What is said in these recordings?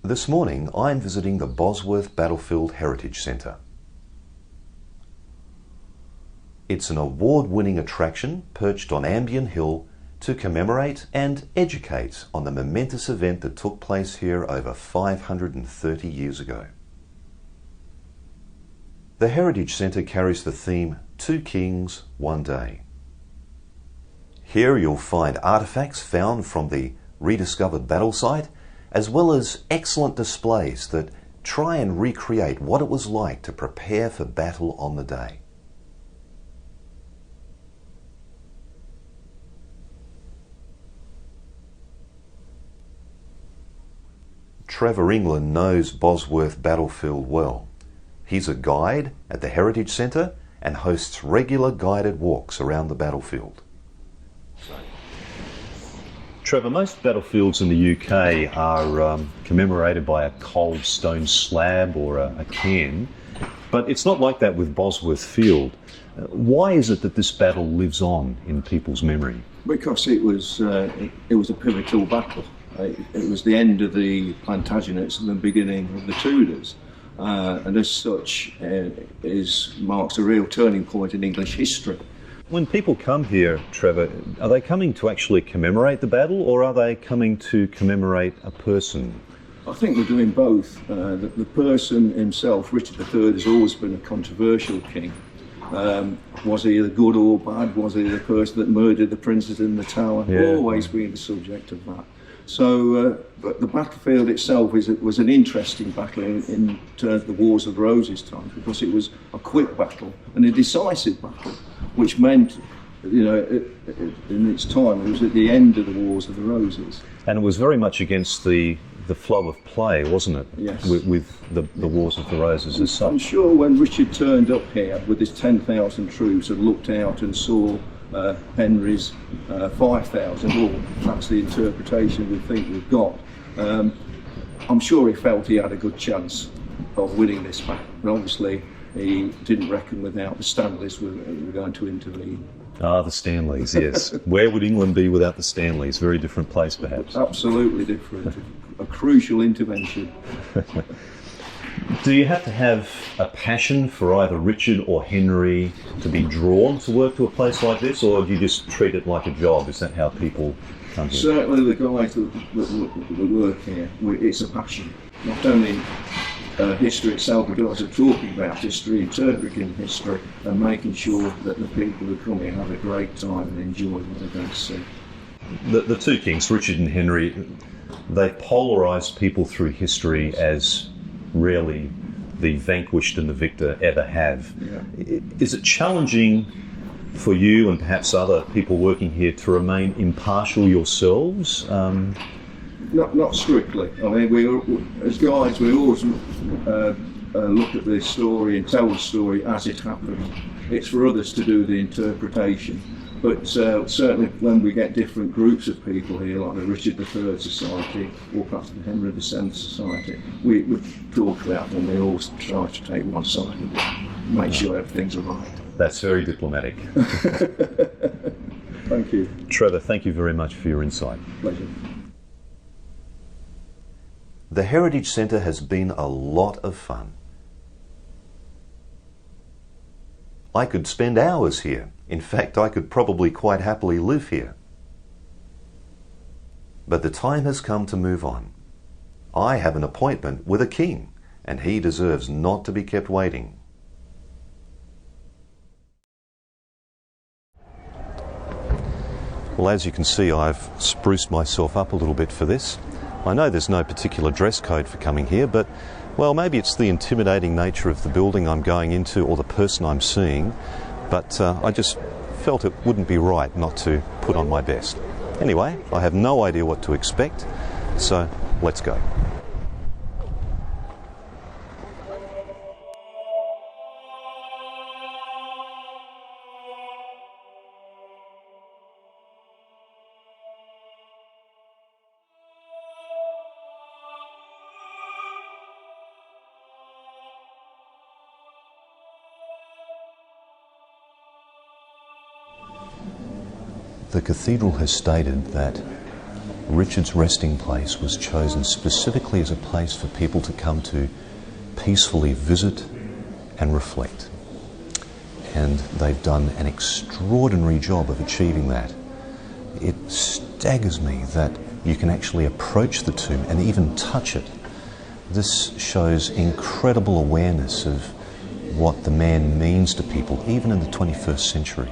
This morning I'm visiting the Bosworth Battlefield Heritage Centre. It's an award-winning attraction perched on Ambion Hill to commemorate and educate on the momentous event that took place here over 530 years ago. The Heritage Centre carries the theme, Two Kings, One Day. Here you'll find artefacts found from the rediscovered battle site, as well as excellent displays that try and recreate what it was like to prepare for battle on the day. Trevor England knows Bosworth Battlefield well. He's a guide at the Heritage Centre and hosts regular guided walks around the battlefield. Trevor, most battlefields in the UK are commemorated by a cold stone slab or a cairn, but it's not like that with Bosworth Field. Why is it that this battle lives on in people's memory? Because it was a pivotal battle. It was the end of the Plantagenets and the beginning of the Tudors, and as such marks a real turning point in English history. When people come here, Trevor, are they coming to actually commemorate the battle, or are they coming to commemorate a person? I think we're doing both. The person himself, Richard III, has always been a controversial king. Was he the good or bad? Was he the person that murdered the princes in the Tower? Yeah. Always been the subject of that. So, but the battlefield itself was an interesting battle in terms of the Wars of the Roses time, because it was a quick battle and a decisive battle, which meant, in its time, it was at the end of the Wars of the Roses. And it was very much against the flow of play, wasn't it? Yes. With the Wars of the Roses as such. I'm sure when Richard turned up here with his 10,000 troops and looked out and saw Henry's 5,000, or that's the interpretation we think we've got, I'm sure he felt he had a good chance of winning this battle. But obviously he didn't reckon without the Stanleys were going to intervene. Ah, the Stanleys, yes. Where would England be without the Stanleys? Very different place, perhaps. Absolutely different. A crucial intervention. Do you have to have a passion for either Richard or Henry to be drawn to work to a place like this, or do you just treat it like a job? Is that how people come here? Certainly the guys that work here, it's a passion. Not only history itself, but also talking about history, interpreting history, and making sure that the people who come here have a great time and enjoy what they're going to see. The two kings, Richard and Henry, they've polarised people through history as rarely the vanquished and the victor ever have. Yeah. Is it challenging for you and perhaps other people working here to remain impartial yourselves? Not strictly. I mean, as guides, we always look at the story and tell the story as it happened. It's for others to do the interpretation. But certainly when we get different groups of people here, like the Richard III Society or perhaps the Henry VII Society, we talk about them. We always try to take one side and make sure everything's right. That's very diplomatic. Thank you. Trevor, thank you very much for your insight. Pleasure. The Heritage Centre has been a lot of fun. I could spend hours here. In fact, I could probably quite happily live here. But the time has come to move on. I have an appointment with a king, and he deserves not to be kept waiting. Well, as you can see, I've spruced myself up a little bit for this. I know there's no particular dress code for coming here, but, well, maybe it's the intimidating nature of the building I'm going into or the person I'm seeing, but I just felt it wouldn't be right not to put on my best. Anyway, I have no idea what to expect, so let's go. The cathedral has stated that Richard's resting place was chosen specifically as a place for people to come to peacefully visit and reflect. And they've done an extraordinary job of achieving that. It staggers me that you can actually approach the tomb and even touch it. This shows incredible awareness of what the man means to people, even in the 21st century.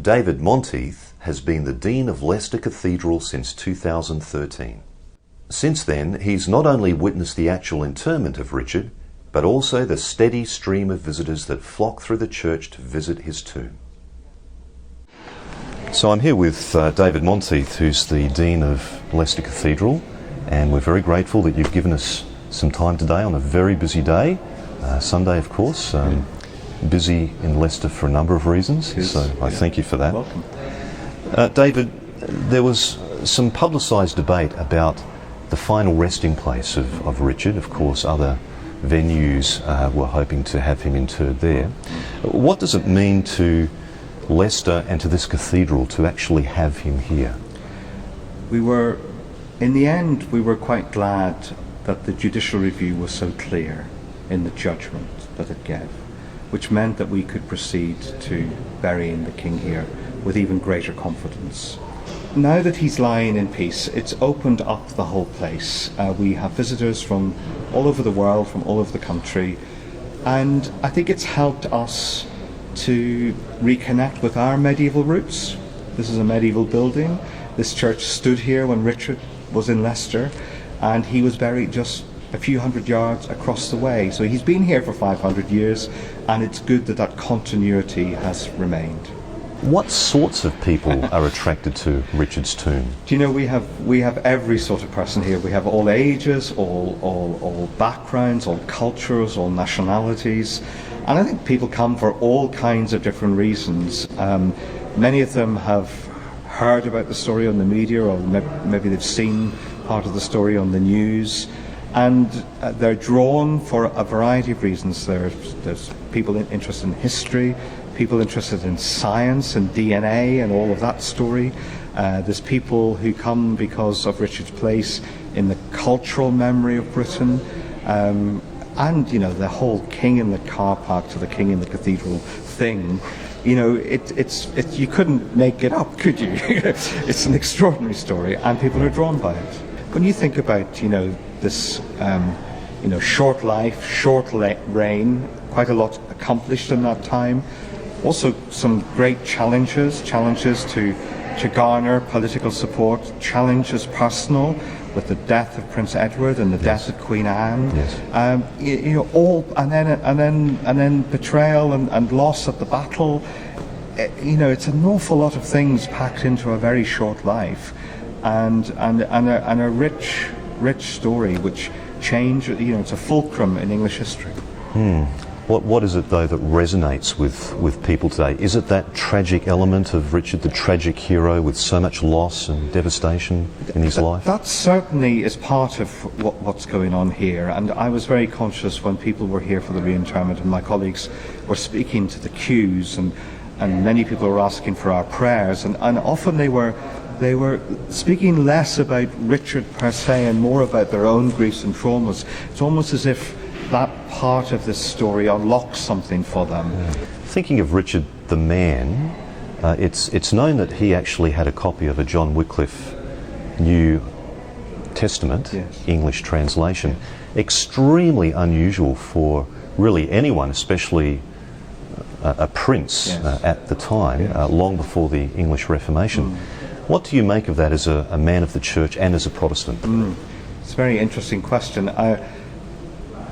David Monteith has been the Dean of Leicester Cathedral since 2013. Since then, he's not only witnessed the actual interment of Richard, but also the steady stream of visitors that flock through the church to visit his tomb. So I'm here with David Monteith, who's the Dean of Leicester Cathedral, and we're very grateful that you've given us some time today on a very busy day, Sunday of course. Busy in Leicester for a number of reasons, so I thank you for that. Welcome. David, there was some publicised debate about the final resting place of Richard. Of course, other venues were hoping to have him interred there. What does it mean to Leicester and to this cathedral to actually have him here? In the end, we were quite glad that the judicial review was so clear in the judgment that it gave, which meant that we could proceed to burying the King here with even greater confidence. Now that he's lying in peace, it's opened up the whole place. We have visitors from all over the world, from all over the country, and I think it's helped us to reconnect with our medieval roots. This is a medieval building. This church stood here when Richard was in Leicester, and he was buried just a few hundred yards across the way. So he's been here for 500 years, and it's good that that continuity has remained. What sorts of people are attracted to Richard's tomb? Do you know, we have every sort of person here. We have all ages, all backgrounds, all cultures, all nationalities, and I think people come for all kinds of different reasons. Many of them have heard about the story on the media, or maybe they've seen part of the story on the news, and they're drawn for a variety of reasons. There's people interested in history, people interested in science and DNA and all of that story. There's people who come because of Richard's place in the cultural memory of Britain, and you know, the whole king in the car park to the king in the cathedral thing. You know, it's you couldn't make it up, could you? It's an extraordinary story, and people are drawn by it. When you think about, you know, this, short life, short reign, quite a lot accomplished in that time. Also, some great challenges to garner political support. Challenges personal, with the death of Prince Edward and the death of Queen Anne. Yes. All and then betrayal and loss at the battle. It's an awful lot of things packed into a very short life, and a rich story which changed. It's a fulcrum in English history. What is it though that resonates with people today? Is it that tragic element of Richard, the tragic hero with so much loss and devastation in his life? That certainly is part of what's going on here, and I was very conscious when people were here for the reinterment and my colleagues were speaking to the queues, and many people were asking for our prayers, and often they were speaking less about Richard per se and more about their own griefs and traumas. It's almost as if that part of this story unlocks something for them. Thinking of Richard the man, it's known that he actually had a copy of a John Wycliffe New Testament, yes. English translation. Extremely unusual for really anyone, especially a prince yes. at the time, yes. long before the English Reformation. What do you make of that as a man of the church and as a Protestant? It's a very interesting question.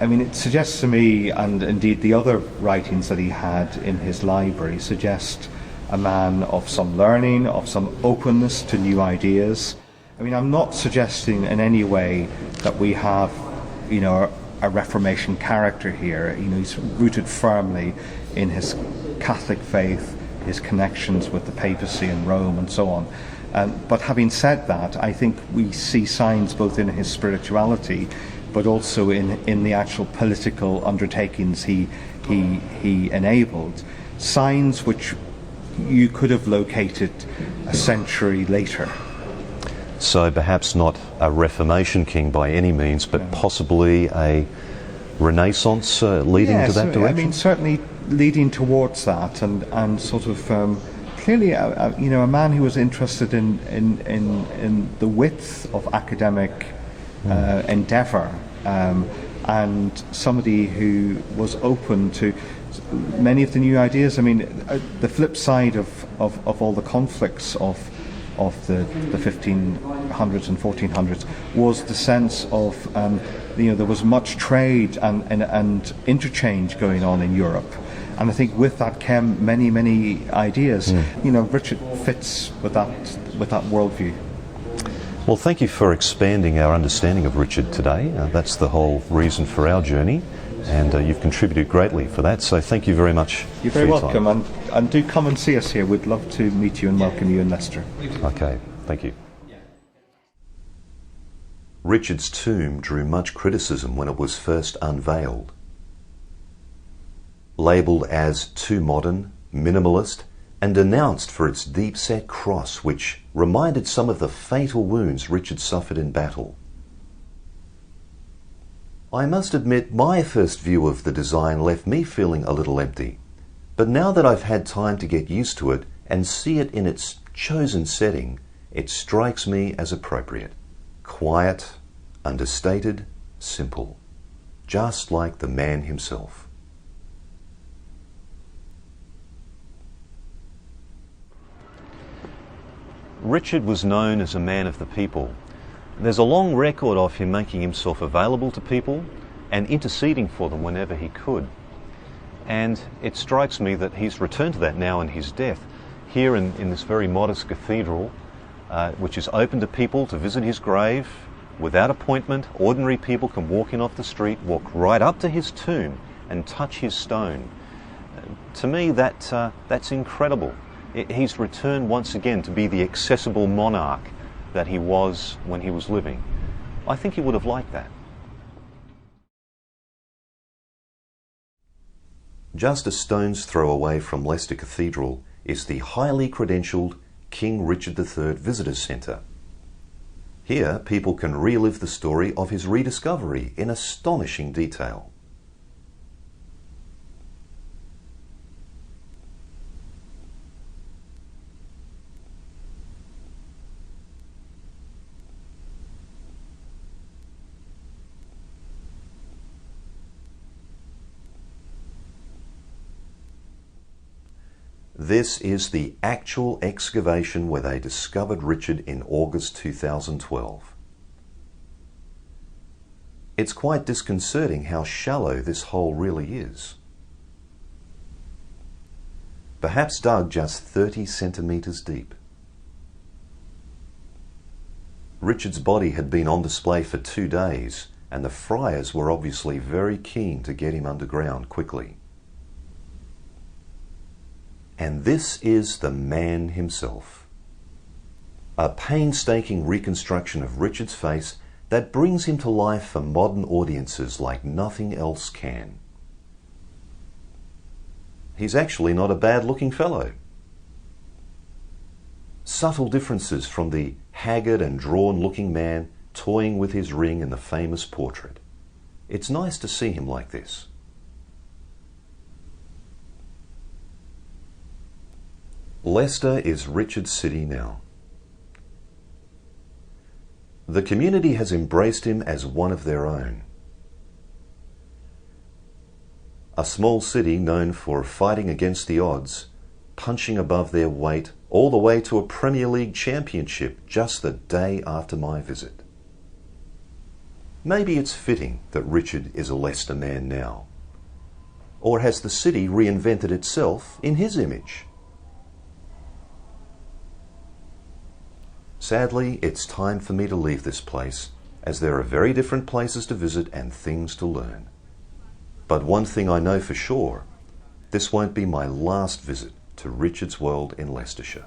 I mean, it suggests to me, and indeed the other writings that he had in his library, suggest a man of some learning, of some openness to new ideas. I mean, I'm not suggesting in any way that we have, a Reformation character here. He's rooted firmly in his Catholic faith, his connections with the papacy and Rome and so on. But having said that, I think we see signs both in his spirituality but also in the actual political undertakings he enabled, signs which you could have located a century later. So perhaps not a Reformation king by any means, but possibly a Renaissance leading to that direction? I mean, certainly leading towards that, and sort of clearly, a man who was interested in the width of academic endeavour, and somebody who was open to many of the new ideas. I mean, the flip side of all the conflicts of the 1500s and 1400s was the sense of there was much trade and interchange going on in Europe, and I think with that came many ideas. Richard fits with that worldview. Well, thank you for expanding our understanding of Richard today. That's the whole reason for our journey, and you've contributed greatly for that, so thank you very much. You're very welcome, and do come and see us here. We'd love to meet you and welcome you in Leicester. Okay, thank you. Richard's tomb drew much criticism when it was first unveiled. Labelled as too modern, minimalist, and denounced for its deep-set cross, which reminded some of the fatal wounds Richard suffered in battle. I must admit my first view of the design left me feeling a little empty, but now that I've had time to get used to it and see it in its chosen setting, it strikes me as appropriate. Quiet, understated, simple, just like the man himself. Richard was known as a man of the people. There's a long record of him making himself available to people and interceding for them whenever he could. And it strikes me that he's returned to that now in his death. Here in this very modest cathedral, which is open to people to visit his grave without appointment. Ordinary people can walk in off the street, walk right up to his tomb and touch his stone. To me, that's incredible. He's returned once again to be the accessible monarch that he was when he was living. I think he would have liked that. Just a stone's throw away from Leicester Cathedral is the highly credentialed King Richard III Visitor Centre. Here, people can relive the story of his rediscovery in astonishing detail. This is the actual excavation where they discovered Richard in August 2012. It's quite disconcerting how shallow this hole really is. Perhaps dug just 30 centimetres deep. Richard's body had been on display for 2 days, and the friars were obviously very keen to get him underground quickly. And this is the man himself. A painstaking reconstruction of Richard's face that brings him to life for modern audiences like nothing else can. He's actually not a bad-looking fellow. Subtle differences from the haggard and drawn-looking man toying with his ring in the famous portrait. It's nice to see him like this. Leicester is Richard's city now. The community has embraced him as one of their own. A small city known for fighting against the odds, punching above their weight, all the way to a Premier League championship just the day after my visit. Maybe it's fitting that Richard is a Leicester man now. Or has the city reinvented itself in his image? Sadly, it's time for me to leave this place, as there are very different places to visit and things to learn. But one thing I know for sure, this won't be my last visit to Richard's World in Leicestershire.